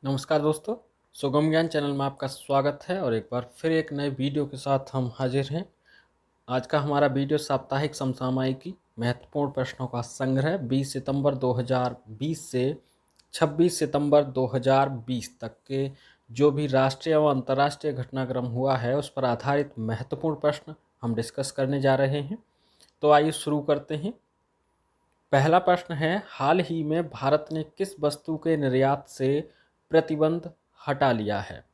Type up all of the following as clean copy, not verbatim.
नमस्कार दोस्तों, सुगम ज्ञान चैनल में आपका स्वागत है और एक बार फिर एक नए वीडियो के साथ हम हाजिर हैं। आज का हमारा वीडियो साप्ताहिक समसामयिकी महत्वपूर्ण प्रश्नों का संग्रह 20 सितंबर 2020 से 26 सितंबर 2020 तक के जो भी राष्ट्रीय व अंतर्राष्ट्रीय घटनाक्रम हुआ है उस पर आधारित महत्वपूर्ण प्रश्न हम डिस्कस करने जा रहे हैं। तो आइए शुरू करते हैं। पहला प्रश्न है, हाल ही में भारत ने किस वस्तु के निर्यात से प्रतिबंध हटा लिया है?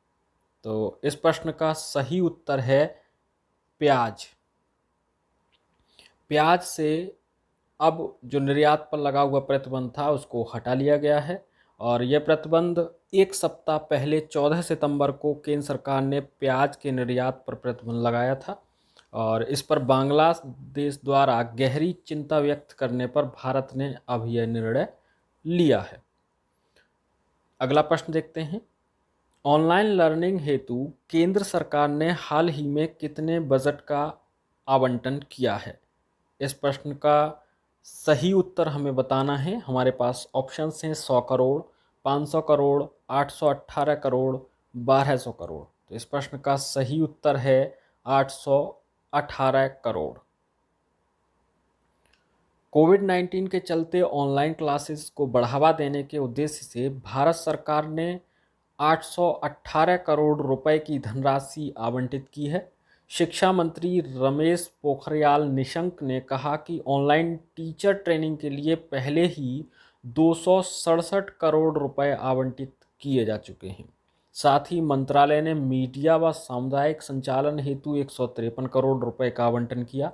तो इस प्रश्न का सही उत्तर है प्याज। प्याज से अब जो निर्यात पर लगा हुआ प्रतिबंध था उसको हटा लिया गया है और यह प्रतिबंध एक सप्ताह पहले 14 सितंबर को केंद्र सरकार ने प्याज के निर्यात पर प्रतिबंध लगाया था और इस पर बांग्लादेश द्वारा गहरी चिंता व्यक्त करने पर भारत ने अब यह निर्णय लिया है। अगला प्रश्न देखते हैं। ऑनलाइन लर्निंग हेतु केंद्र सरकार ने हाल ही में कितने बजट का आवंटन किया है? इस प्रश्न का सही उत्तर हमें बताना है। हमारे पास ऑप्शंस हैं 100 करोड़, 500 करोड़, 818 करोड़, 1200 करोड़। तो इस प्रश्न का सही उत्तर है 818 करोड़। कोविड-19 के चलते ऑनलाइन क्लासेस को बढ़ावा देने के उद्देश्य से भारत सरकार ने 818 करोड़ रुपए की धनराशि आवंटित की है। शिक्षा मंत्री रमेश पोखरियाल निशंक ने कहा कि ऑनलाइन टीचर ट्रेनिंग के लिए पहले ही 267 करोड़ रुपए आवंटित किए जा चुके हैं। साथ ही मंत्रालय ने मीडिया व सामुदायिक संचालन हेतु 153 करोड़ रुपए का आवंटन किया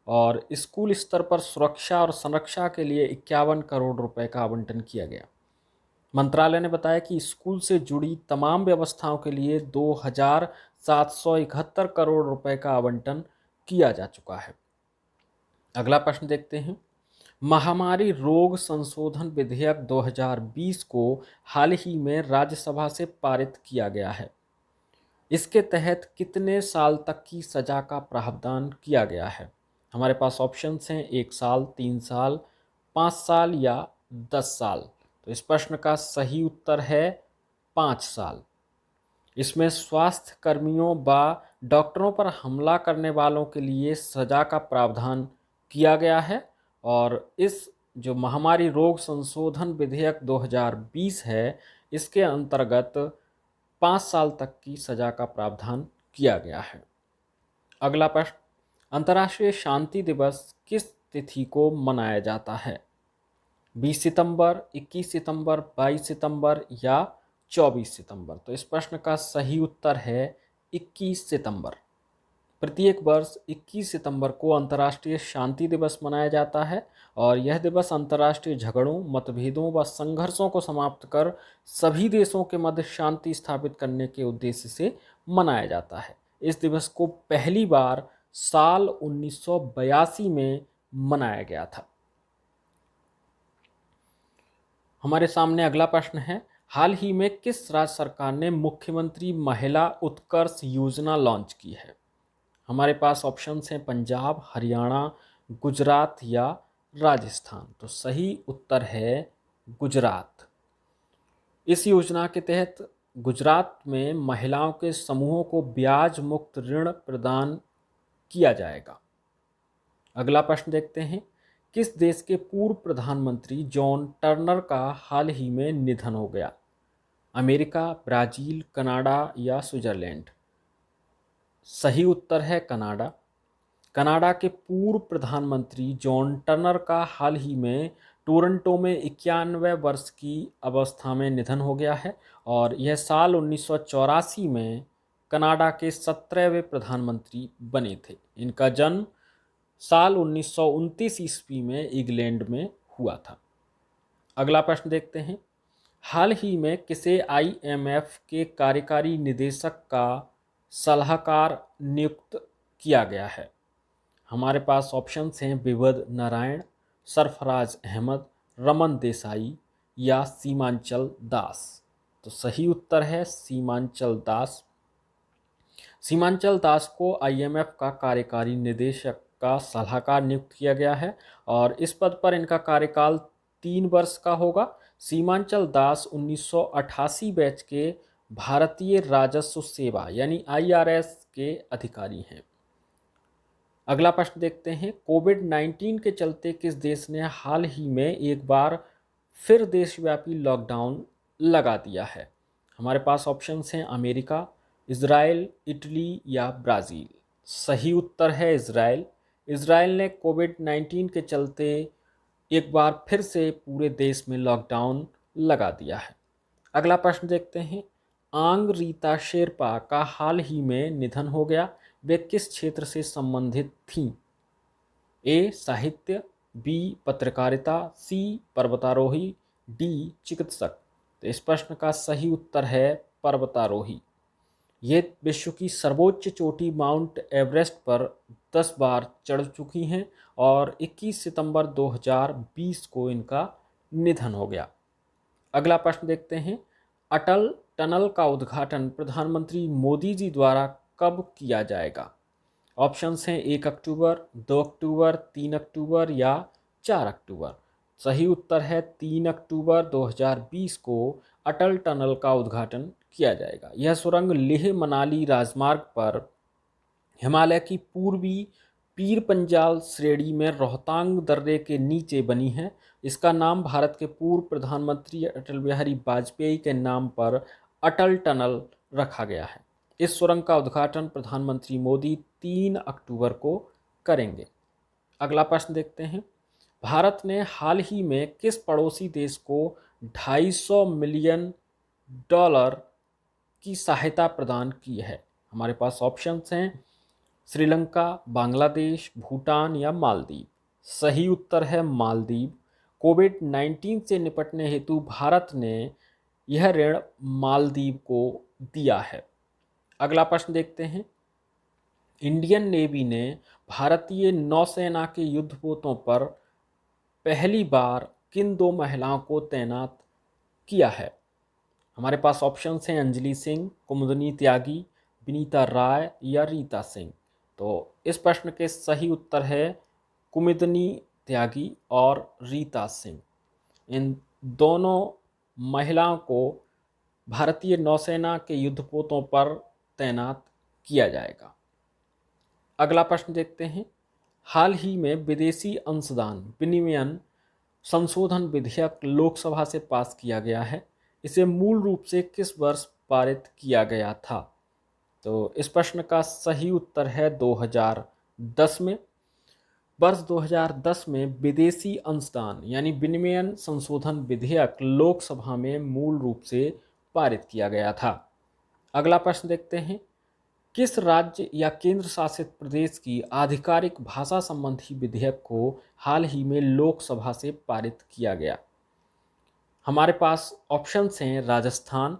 और स्कूल स्तर पर सुरक्षा और संरक्षा के लिए 51 करोड़ रुपए का आवंटन किया गया। मंत्रालय ने बताया कि स्कूल से जुड़ी तमाम व्यवस्थाओं के लिए 2771 करोड़ रुपए का आवंटन किया जा चुका है। अगला प्रश्न देखते हैं। महामारी रोग संशोधन विधेयक 2020 को हाल ही में राज्यसभा से पारित किया गया है। इसके तहत कितने साल तक की सजा का प्रावधान किया गया है? हमारे पास ऑप्शंस हैं 1 साल, 3 साल, 5 साल या 10 साल। तो इस प्रश्न का सही उत्तर है 5 साल। इसमें स्वास्थ्य कर्मियों व डॉक्टरों पर हमला करने वालों के लिए सजा का प्रावधान किया गया है और इस जो महामारी रोग संशोधन विधेयक 2020 है इसके अंतर्गत 5 साल तक की सजा का प्रावधान किया गया है। अगला प्रश्न, अंतर्राष्ट्रीय शांति दिवस किस तिथि को मनाया जाता है? 20 सितंबर, 21 सितंबर, 22 सितंबर या 24 सितंबर? तो इस प्रश्न का सही उत्तर है 21 सितंबर। प्रत्येक वर्ष 21 सितंबर को अंतर्राष्ट्रीय शांति दिवस मनाया जाता है और यह दिवस अंतर्राष्ट्रीय झगड़ों, मतभेदों व संघर्षों को समाप्त कर सभी देशों के मध्य शांति स्थापित करने के उद्देश्य से मनाया जाता है। इस दिवस को पहली बार साल 1982 में मनाया गया था। हमारे सामने अगला प्रश्न है, हाल ही में किस राज्य सरकार ने मुख्यमंत्री महिला उत्कर्ष योजना लॉन्च की है? हमारे पास ऑप्शंस हैं पंजाब, हरियाणा, गुजरात या राजस्थान। तो सही उत्तर है गुजरात। इस योजना के तहत गुजरात में महिलाओं के समूहों को ब्याज मुक्त ऋण प्रदान किया जाएगा। अगला प्रश्न देखते हैं, किस देश के पूर्व प्रधानमंत्री जॉन टर्नर का हाल ही में निधन हो गया? अमेरिका, ब्राजील, कनाडा या स्विट्जरलैंड? सही उत्तर है कनाडा। कनाडा के पूर्व प्रधानमंत्री जॉन टर्नर का हाल ही में टोरंटो में 91 वर्ष की अवस्था में निधन हो गया है और यह साल 1984 में कनाडा के 17वें प्रधानमंत्री बने थे। इनका जन्म साल 1929 ईस्वी में इंग्लैंड में हुआ था। अगला प्रश्न देखते हैं, हाल ही में किसे IMF के कार्यकारी निदेशक का सलाहकार नियुक्त किया गया है? हमारे पास ऑप्शंस हैं विविध नारायण, सरफराज अहमद, रमन देसाई या सीमांचल दास। तो सही उत्तर है सीमांचल दास। सीमांचल दास को IMF का कार्यकारी निदेशक का सलाहकार नियुक्त किया गया है और इस पद पर इनका कार्यकाल 3 वर्ष का होगा। सीमांचल दास 1988 बैच के भारतीय राजस्व सेवा यानी IRS के अधिकारी हैं। अगला प्रश्न देखते हैं, कोविड-19 के चलते किस देश ने हाल ही में एक बार फिर देशव्यापी लॉकडाउन लगा दिया है? हमारे पास ऑप्शंस हैं अमेरिका, इजराइल, इटली या ब्राज़ील। सही उत्तर है इजराइल। इजराइल ने कोविड-19 के चलते एक बार फिर से पूरे देश में लॉकडाउन लगा दिया है। अगला प्रश्न देखते हैं, आंग रीता शेरपा का हाल ही में निधन हो गया, वे किस क्षेत्र से संबंधित थीं? ए साहित्य, बी पत्रकारिता, सी पर्वतारोही, डी चिकित्सक। तो इस प्रश्न का सही उत्तर है पर्वतारोही। ये विश्व की सर्वोच्च चोटी माउंट एवरेस्ट पर 10 बार चढ़ चुकी हैं और 21 सितंबर 2020 को इनका निधन हो गया। अगला प्रश्न देखते हैं, अटल टनल का उद्घाटन प्रधानमंत्री मोदी जी द्वारा कब किया जाएगा? ऑप्शंस हैं 1 अक्टूबर, 2 अक्टूबर, 3 अक्टूबर या 4 अक्टूबर। सही उत्तर है 3 अक्टूबर 2020 को अटल टनल का उद्घाटन किया जाएगा। यह सुरंग लेह मनाली राजमार्ग पर हिमालय की पूर्वी पीर पंजाल श्रेणी में रोहतांग दर्रे के नीचे बनी है। इसका नाम भारत के पूर्व प्रधानमंत्री अटल बिहारी वाजपेयी के नाम पर अटल टनल रखा गया है। इस सुरंग का उद्घाटन प्रधानमंत्री मोदी 3 अक्टूबर को करेंगे। अगला प्रश्न देखते हैं, भारत ने हाल ही में किस पड़ोसी देश को $250 मिलियन की सहायता प्रदान की है? हमारे पास ऑप्शंस हैं श्रीलंका, बांग्लादेश, भूटान या मालदीव। सही उत्तर है मालदीव। कोविड-19 से निपटने हेतु भारत ने यह ऋण मालदीव को दिया है। अगला प्रश्न देखते हैं, इंडियन नेवी ने भारतीय नौसेना के युद्धपोतों पर पहली बार किन 2 महिलाओं को तैनात किया है? हमारे पास ऑप्शंस हैं अंजलि सिंह, कुमुदनी त्यागी, विनीता राय या रीता सिंह। तो इस प्रश्न के सही उत्तर है कुमुदनी त्यागी और रीता सिंह। इन दोनों महिलाओं को भारतीय नौसेना के युद्धपोतों पर तैनात किया जाएगा। अगला प्रश्न देखते हैं, हाल ही में विदेशी अंशदान विनिमयन संशोधन विधेयक लोकसभा से पास किया गया है। इसे मूल रूप से किस वर्ष पारित किया गया था? तो इस प्रश्न का सही उत्तर है 2010 में। वर्ष 2010 में विदेशी अंशदान यानी विनिमयन संशोधन विधेयक लोकसभा में मूल रूप से पारित किया गया था। अगला प्रश्न देखते हैं, किस राज्य या केंद्र शासित प्रदेश की आधिकारिक भाषा संबंधी विधेयक को हाल ही में लोकसभा से पारित किया गया? हमारे पास ऑप्शंस हैं राजस्थान,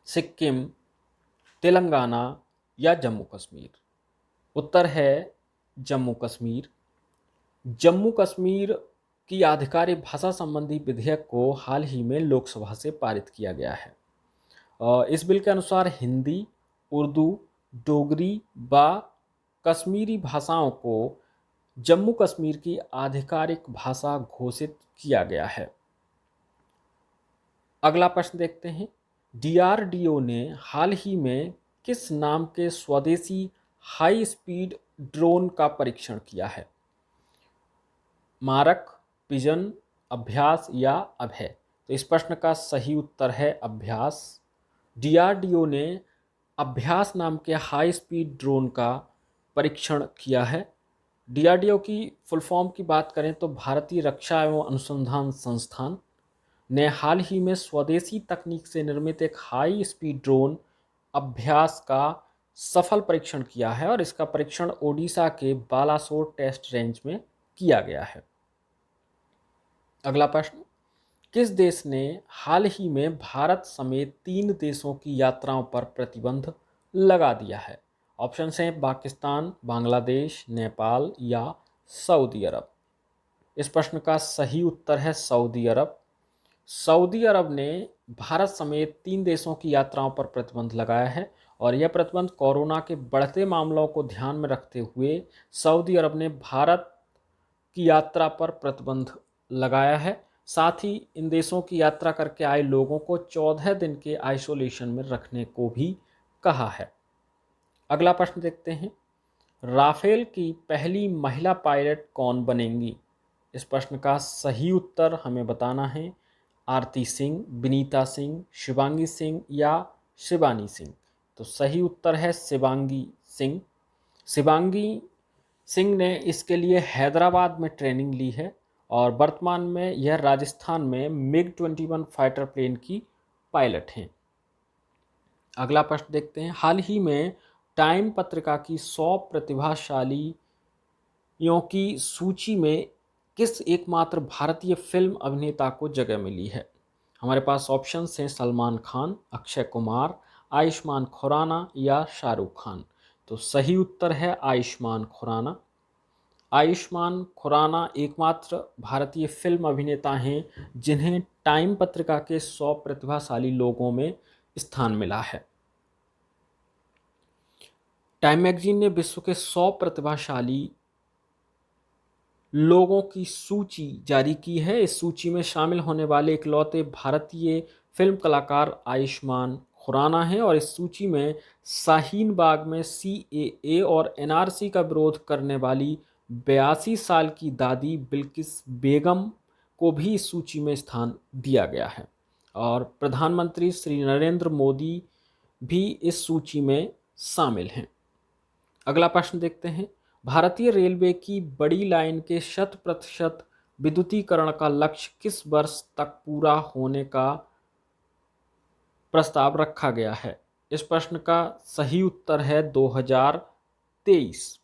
सिक्किम, तेलंगाना या जम्मू कश्मीर। उत्तर है जम्मू कश्मीर। जम्मू कश्मीर की आधिकारिक भाषा संबंधी विधेयक को हाल ही में लोकसभा से पारित किया गया है। इस बिल के अनुसार हिंदी, उर्दू, डोगरी व कश्मीरी भाषाओं को जम्मू कश्मीर की आधिकारिक भाषा घोषित किया गया है। अगला प्रश्न देखते हैं, DRDO ने हाल ही में किस नाम के स्वदेशी हाई स्पीड ड्रोन का परीक्षण किया है? मारक, पिजन, अभ्यास या अभय। तो इस प्रश्न का सही उत्तर है अभ्यास। DRDO ने अभ्यास नाम के हाई स्पीड ड्रोन का परीक्षण किया है। DRDO की फुल फॉर्म की बात करें तो भारतीय रक्षा एवं अनुसंधान संस्थान ने हाल ही में स्वदेशी तकनीक से निर्मित एक हाई स्पीड ड्रोन अभ्यास का सफल परीक्षण किया है और इसका परीक्षण ओडिशा के बालासोर टेस्ट रेंज में किया गया है। अगला प्रश्न, किस देश ने हाल ही में भारत समेत 3 देशों की यात्राओं पर प्रतिबंध लगा दिया है? ऑप्शन हैं पाकिस्तान, बांग्लादेश, नेपाल या सऊदी अरब। इस प्रश्न का सही उत्तर है सऊदी अरब। सऊदी अरब ने भारत समेत 3 देशों की यात्राओं पर प्रतिबंध लगाया है और यह प्रतिबंध कोरोना के बढ़ते मामलों को ध्यान में रखते हुए सऊदी अरब ने भारत की यात्रा पर प्रतिबंध लगाया है। साथ ही इन देशों की यात्रा करके आए लोगों को 14 दिन के आइसोलेशन में रखने को भी कहा है। अगला प्रश्न देखते हैं, राफेल की पहली महिला पायलट कौन बनेंगी? इस प्रश्न का सही उत्तर हमें बताना है। आरती सिंह, विनीता सिंह, शिवांगी सिंह या शिवानी सिंह। तो सही उत्तर है शिवांगी सिंह। शिवांगी सिंह ने इसके लिए हैदराबाद में ट्रेनिंग ली है और वर्तमान में यह राजस्थान में MiG-21 फाइटर प्लेन की पायलट हैं। अगला प्रश्न देखते हैं, हाल ही में टाइम पत्रिका की 100 प्रतिभाशालियों की सूची में किस एकमात्र भारतीय फिल्म अभिनेता को जगह मिली है? हमारे पास ऑप्शन हैं सलमान खान, अक्षय कुमार, आयुष्मान खुराना या शाहरुख खान। तो सही उत्तर है आयुष्मान खुराना। आयुष्मान खुराना एकमात्र भारतीय फिल्म अभिनेता हैं जिन्हें टाइम पत्रिका के 100 प्रतिभाशाली लोगों में स्थान मिला है। टाइम मैगजीन ने विश्व के 100 प्रतिभाशाली लोगों की सूची जारी की है। इस सूची में शामिल होने वाले इकलौते भारतीय फिल्म कलाकार आयुष्मान खुराना हैं और इस सूची में शाहीन बाग में CAA और NRC का विरोध करने वाली 82 साल की दादी बिल्किस बेगम को भी इस सूची में स्थान दिया गया है और प्रधानमंत्री श्री नरेंद्र मोदी भी इस सूची में शामिल हैं। अगला प्रश्न देखते हैं, भारतीय रेलवे की बड़ी लाइन के 100% विद्युतीकरण का लक्ष्य किस वर्ष तक पूरा होने का प्रस्ताव रखा गया है? इस प्रश्न का सही उत्तर है 2023।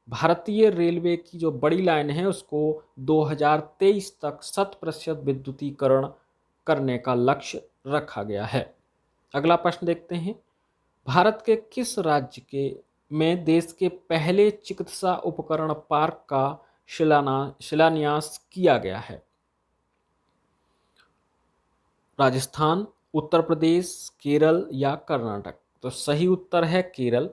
भारतीय रेलवे की जो बड़ी लाइन है उसको 2023 तक 100% विद्युतीकरण करने का लक्ष्य रखा गया है। अगला प्रश्न देखते हैं, भारत के किस राज्य के में देश के पहले चिकित्सा उपकरण पार्क का शिलान्यास किया गया है? राजस्थान, उत्तर प्रदेश, केरल या कर्नाटक। तो सही उत्तर है केरल।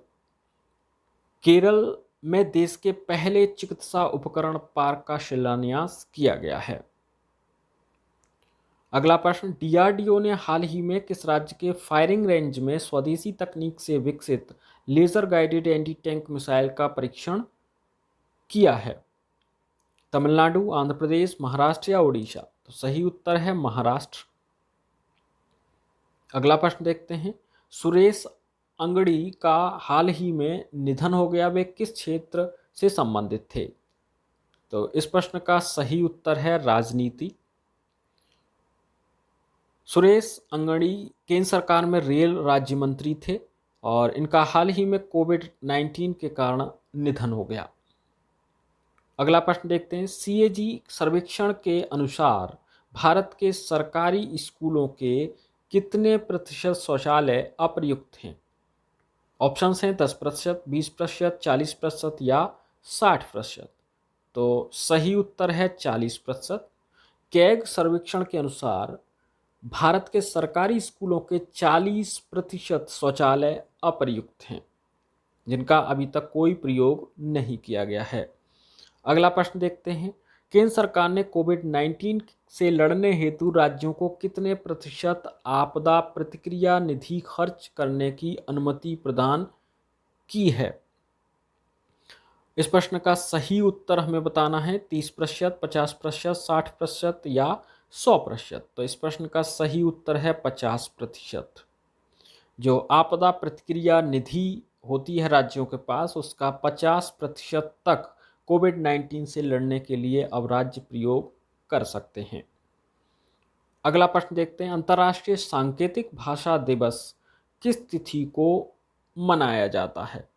केरल में देश के पहले चिकित्सा उपकरण पार्क का शिलान्यास किया गया है। अगला प्रश्न, DRDO ने हाल ही में किस राज्य के फायरिंग रेंज में स्वदेशी तकनीक से विकसित laser guided anti tank missile का परीक्षण किया है? तमिलनाडु, आंध्र प्रदेश, महाराष्ट्र या उड़ीसा। तो सही उत्तर है महाराष्ट्र। अगला प्रश्न देखते हैं, सुरेश अंगड़ी का हाल ही में निधन हो गया, वे किस क्षेत्र से संबंधित थे? तो इस प्रश्न का सही उत्तर है राजनीति। सुरेश अंगड़ी केंद्र सरकार में रेल राज्य मंत्री थे और इनका हाल ही में कोविड-19 के कारण निधन हो गया। अगला प्रश्न देखते हैं, CAG सर्वेक्षण के अनुसार भारत के सरकारी स्कूलों के कितने प्रतिशत शौचालय अप्रयुक्त हैं? ऑप्शन हैं 10%, 20%, 40% या 60%। तो सही उत्तर है 40%। कैग सर्वेक्षण के अनुसार भारत के सरकारी स्कूलों के 40% शौचालय अप्रयुक्त हैं जिनका अभी तक कोई प्रयोग नहीं किया गया है। अगला प्रश्न देखते हैं, केंद्र सरकार ने कोविड-19 से लड़ने हेतु राज्यों को कितने प्रतिशत आपदा प्रतिक्रिया निधि खर्च करने की अनुमति प्रदान की है? इस प्रश्न का सही उत्तर हमें बताना है 30%, 50%, 60% या 100%। तो इस प्रश्न का सही उत्तर है 50%। जो आपदा प्रतिक्रिया निधि होती है राज्यों के पास, उसका 50% तक कोविड-19 से लड़ने के लिए अब राज्य प्रयोग कर सकते हैं। अगला प्रश्न देखते हैं, अंतर्राष्ट्रीय सांकेतिक भाषा दिवस किस तिथि को मनाया जाता है?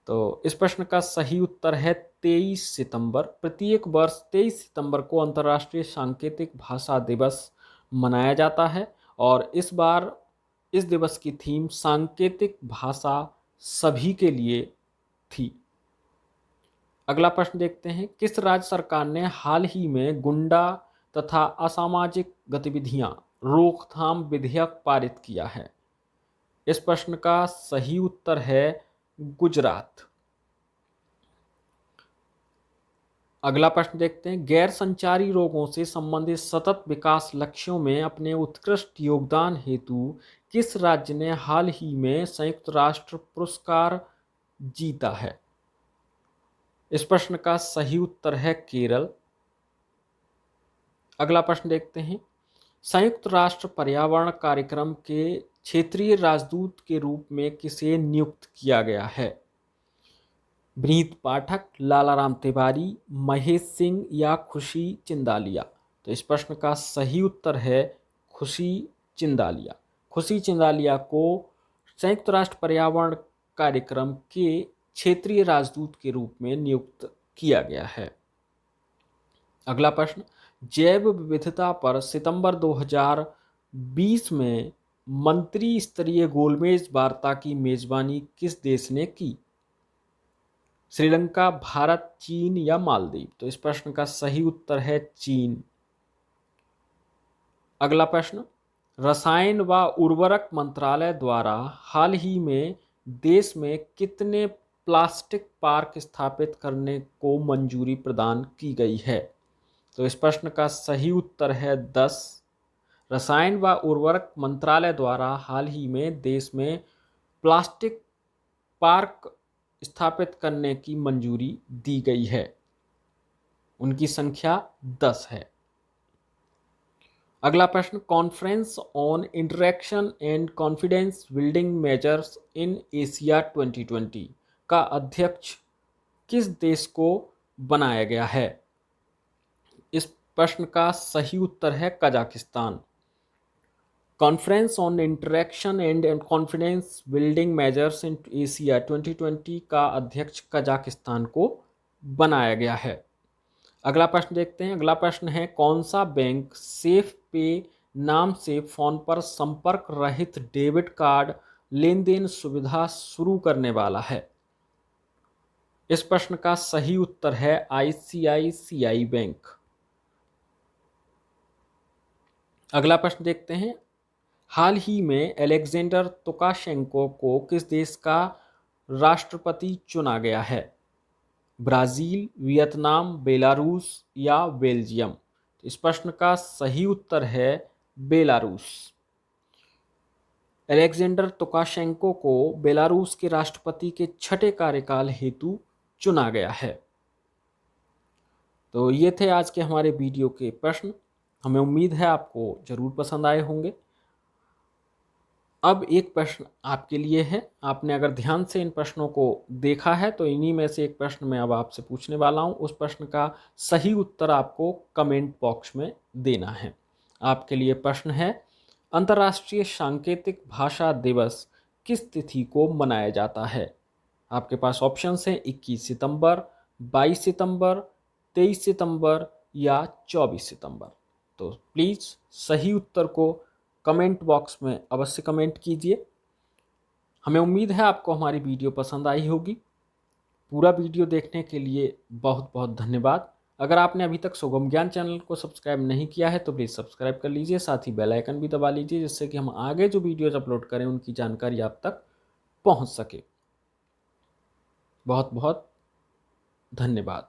तो इस प्रश्न का सही उत्तर है 23 सितंबर। प्रत्येक वर्ष 23 सितंबर को अंतर्राष्ट्रीय सांकेतिक भाषा दिवस मनाया जाता है और इस बार इस दिवस की थीम सांकेतिक भाषा सभी के लिए थी। अगला प्रश्न देखते हैं, किस राज्य सरकार ने हाल ही में गुंडा तथा असामाजिक गतिविधियां रोकथाम विधेयक पारित किया है? इस प्रश्न का सही उत्तर है गुजरात। अगला प्रश्न देखते हैं, गैर संचारी रोगों से संबंधित सतत विकास लक्ष्यों में अपने उत्कृष्ट योगदान हेतु किस राज्य ने हाल ही में संयुक्त राष्ट्र पुरस्कार जीता है? इस प्रश्न का सही उत्तर है केरल। अगला प्रश्न देखते हैं, संयुक्त राष्ट्र पर्यावरण कार्यक्रम के क्षेत्रीय राजदूत के रूप में किसे नियुक्त किया गया है? विनीत पाठक, लालाराम तिवारी, महेश सिंह या खुशी चिंदालिया? तो इस प्रश्न का सही उत्तर है खुशी चिंदालिया। खुशी चिंदालिया को संयुक्त राष्ट्र पर्यावरण कार्यक्रम के क्षेत्रीय राजदूत के रूप में नियुक्त किया गया है। अगला प्रश्न, जैव विविधता पर सितंबर 2020 में मंत्री स्तरीय गोलमेज वार्ता की मेजबानी किस देश ने की? श्रीलंका, भारत, चीन या मालदीव? तो इस प्रश्न का सही उत्तर है चीन। अगला प्रश्न, रसायन व उर्वरक मंत्रालय द्वारा हाल ही में देश में कितने प्लास्टिक पार्क स्थापित करने को मंजूरी प्रदान की गई है? तो इस प्रश्न का सही उत्तर है 10। रसायन व उर्वरक मंत्रालय द्वारा हाल ही में देश में प्लास्टिक पार्क स्थापित करने की मंजूरी दी गई है। उनकी संख्या 10 है। अगला प्रश्न, conference on interaction and confidence building measures in Asia 2020 का अध्यक्ष किस देश को बनाया गया है? इस प्रश्न का सही उत्तर है Kazakhstan. Conference on interaction and confidence building measures in Asia 2020 का अध्यक्ष कजाकिस्तान को बनाया गया है। अगला प्रश्न देखते हैं। अगला प्रश्न है, कौन सा बैंक सेफ पे नाम से फोन पर संपर्क रहित डेबिट कार्ड लेन देन सुविधा शुरू करने वाला है? इस प्रश्न का सही उत्तर है ICICI बैंक। अगला प्रश्न देखते हैं, हाल ही में अलेक्जेंडर तुकाशेंको को किस देश का राष्ट्रपति चुना गया है? ब्राजील, वियतनाम, बेलारूस या बेल्जियम? इस प्रश्न का सही उत्तर है बेलारूस। अलेक्जेंडर तुकाशेंको को बेलारूस के राष्ट्रपति के 6ठे कार्यकाल हेतु चुना गया है। तो ये थे आज के हमारे वीडियो के प्रश्न। हमें उम्मीद है आपको जरूर पसंद आए होंगे। अब एक प्रश्न आपके लिए है। आपने अगर ध्यान से इन प्रश्नों को देखा है तो इन्हीं में से एक प्रश्न मैं अब आपसे पूछने वाला हूं। उस प्रश्न का सही उत्तर आपको कमेंट बॉक्स में देना है। आपके लिए प्रश्न है, अंतर्राष्ट्रीय सांकेतिक भाषा दिवस किस तिथि को मनाया जाता है? आपके पास ऑप्शंस हैं 21 सितंबर, 22 सितंबर, 23 सितंबर या 24 सितंबर। तो प्लीज़ सही उत्तर को कमेंट बॉक्स में अवश्य कमेंट कीजिए। हमें उम्मीद है आपको हमारी वीडियो पसंद आई होगी। पूरा वीडियो देखने के लिए बहुत बहुत धन्यवाद। अगर आपने अभी तक सुगम ज्ञान चैनल को सब्सक्राइब नहीं किया है तो प्लीज़ सब्सक्राइब कर लीजिए, साथ ही बेल आइकन भी दबा लीजिए, जिससे कि हम आगे जो वीडियोज अपलोड करें उनकी जानकारी आप तक पहुंच सके। बहुत बहुत धन्यवाद।